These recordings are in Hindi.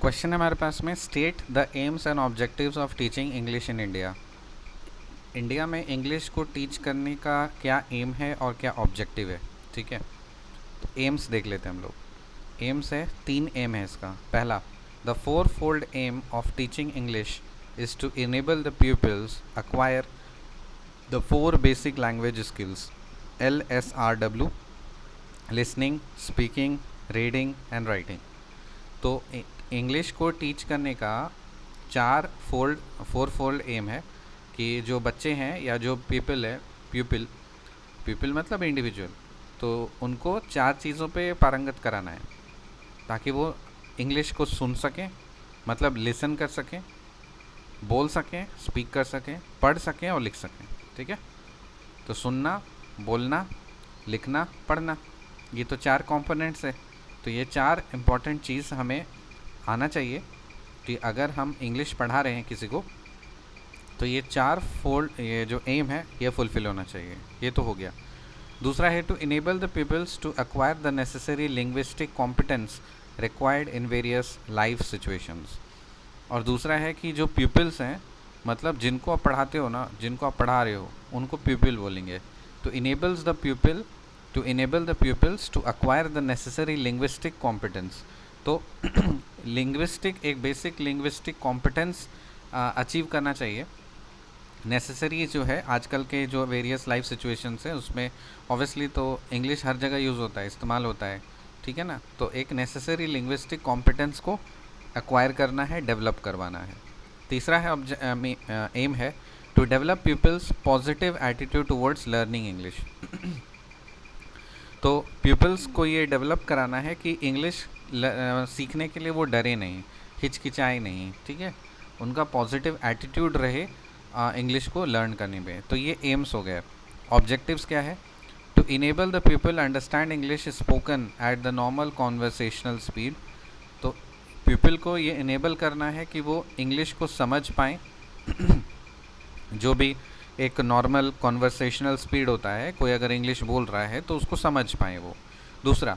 क्वेश्चन है हमारे पास में, state the AIIMS and objectives of teaching English in India. India में इंग्लिश को टीच करने का क्या एम है और क्या ऑब्जेक्टिव है। ठीक है, तो एम्स देख लेते हैं हम लोग। एम्स है, 3 एम है इसका। पहला, the four fold aim of teaching English is to enable the peoples acquire the 4 basic language skills LSRW: listening, speaking, reading and writing। तो इंग्लिश को टीच करने का 4 फोल्ड एम है कि जो बच्चे हैं या जो पीपल है, पीपल मतलब इंडिविजुअल, तो उनको 4 चीज़ों पे पारंगत कराना है ताकि वो इंग्लिश को सुन सकें, मतलब लिसन कर सकें, बोल सकें, स्पीक कर सकें, पढ़ सकें और लिख सकें। ठीक है, तो सुनना, बोलना, लिखना, पढ़ना, ये तो 4 कंपोनेंट्स है। तो ये 4 इम्पॉर्टेंट चीज़ हमें आना चाहिए कि अगर हम इंग्लिश पढ़ा रहे हैं किसी को तो ये 4 फोल्ड, ये जो एम है ये फुलफिल होना चाहिए। ये तो हो गया। दूसरा है to enable the peoples to acquire the necessary linguistic competence required in various life situations. और दूसरा है कि जो पीपल्स हैं, मतलब जिनको आप पढ़ाते हो ना, जिनको आप पढ़ा रहे हो, उनको पीपल बोलेंगे। तो enables the people to enable the peoples to acquire the necessary linguistic competence. तो लिंग्विस्टिक, एक बेसिक लिंग्विस्टिक कॉम्पिटेंस अचीव करना चाहिए। नेसेसरी जो है, आजकल के जो वेरियस लाइफ सिचुएशंस है उसमें ऑब्वियसली तो इंग्लिश हर जगह यूज़ होता है, इस्तेमाल होता है। ठीक है ना, तो एक नेसेसरी लिंग्विस्टिक कॉम्पिटेंस को एक्वायर करना है, डेवलप करवाना है। तीसरा है एम है to develop peoples positive attitude towards learning English. तो पीपल्स को ये डेवलप कराना है कि इंग्लिश सीखने के लिए वो डरे नहीं, हिचकिचाए नहीं। ठीक है, उनका पॉजिटिव एटीट्यूड रहे इंग्लिश को लर्न करने में। तो ये एम्स हो गए। ऑब्जेक्टिव्स क्या है? To enable the people understand English spoken at the normal conversational speed. तो पीपल को ये इनेबल करना है कि वो इंग्लिश को समझ पाएँ जो भी एक नॉर्मल कॉन्वर्सेशनल स्पीड होता है, कोई अगर इंग्लिश बोल रहा है तो उसको समझ पाएँ वो। दूसरा,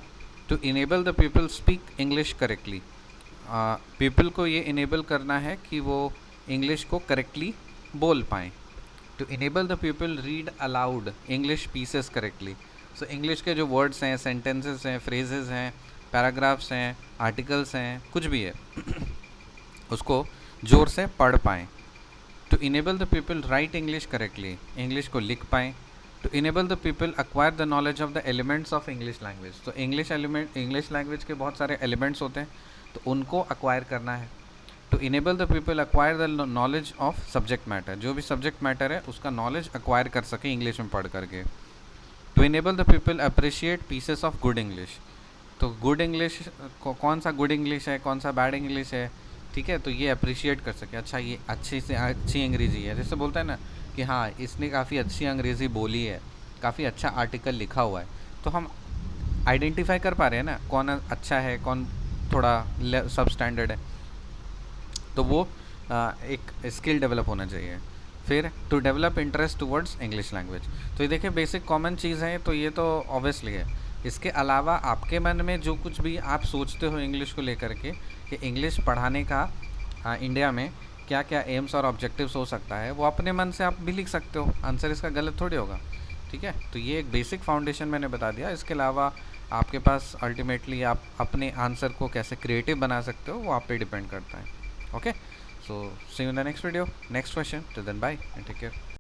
to enable the people speak English correctly. People को ये इनेबल करना है कि वो इंग्लिश को करेक्टली बोल पाएँ। To enable the people read aloud English pieces correctly. So English के जो वर्ड्स हैं, सेंटेंसेस हैं, फ्रेजेस हैं, पैराग्राफ्स हैं, आर्टिकल्स हैं, कुछ भी है उसको ज़ोर से पढ़ पाएँ। To enable the people write English correctly, English को लिख पाएँ। To enable the people acquire the knowledge of the elements of English language. तो इंग्लिश लैंग्वेज के बहुत सारे एलिमेंट्स होते हैं, तो उनको एक्वायर करना है। To enable the people acquire the knowledge of subject matter, जो भी सब्जेक्ट मैटर है उसका नॉलेज एक्वायर कर सके इंग्लिश में पढ़ करके। To enable the people appreciate pieces of good English. तो गुड इंग्लिश, कौन सा गुड इंग्लिश है, कौन सा बैड इंग्लिश है, ठीक है, तो ये अप्रिशिएट कर सके। अच्छा, ये अच्छी से अच्छी अंग्रेज़ी है, जैसे बोलता है ना कि हाँ इसने काफ़ी अच्छी अंग्रेज़ी बोली है, काफ़ी अच्छा आर्टिकल लिखा हुआ है, तो हम आइडेंटिफाई कर पा रहे हैं ना कौन अच्छा है, कौन थोड़ा सब स्टैंडर्ड है। तो वो एक स्किल डेवलप होना चाहिए। फिर to develop interest towards English language. तो ये देखिए बेसिक कॉमन चीज़ है, तो ये तो ऑब्वियसली है। इसके अलावा आपके मन में जो कुछ भी आप सोचते हो इंग्लिश को लेकर के कि इंग्लिश पढ़ाने का इंडिया में क्या क्या एम्स और ऑब्जेक्टिव्स हो सकता है, वो अपने मन से आप भी लिख सकते हो। आंसर इसका गलत थोड़ी होगा। ठीक है, तो ये एक बेसिक फाउंडेशन मैंने बता दिया। इसके अलावा आपके पास अल्टीमेटली आप अपने आंसर को कैसे क्रिएटिव बना सकते हो वो आप पे डिपेंड करता है। Okay, so see you in the next video, next question. Till then bye and take care.